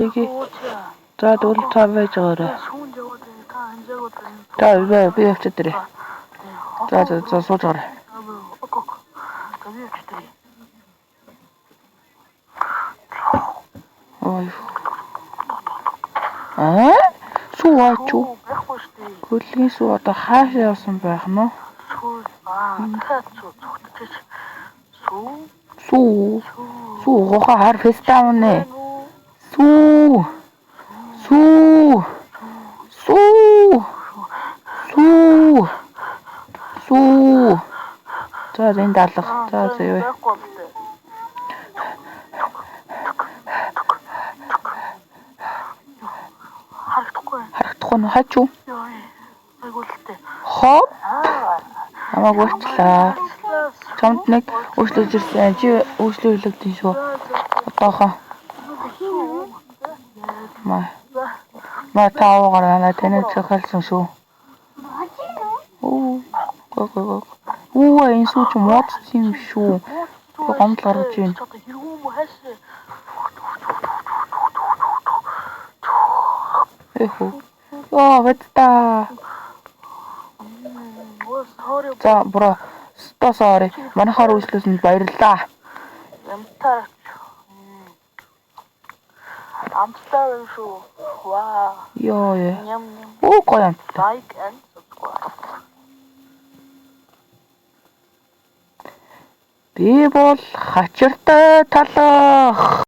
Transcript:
이게 자 놀 잡아줘라. 자 왜 없었더래. 자 소절해. 어휴. 아? 수와죠. хөлгийн суу одоо хаашаа явсан байх нь вэ? Суу гоха хар фестамнэ. Суу. За энэ даалга. За юу вэ? Харагдахгүй нь хачуу. Хоп. Намайг уучлаа. Чамд нэг өөрчлөж ирсэн. Чи өөрчлөлөгдөн шүү. Одоохон. Ма таагаар наа тэнэг цохолсон шүү. Энэ сууч модсон юм шүү. Гомдол гаргаж байна. Ветта. За бро. Sorry. Манайхаар үйлчлүүлсэнд баярлалаа. Амттай шүү. Вау. Ёо. Оо гоё. Like and subscribe. Би бол хачиртай талах.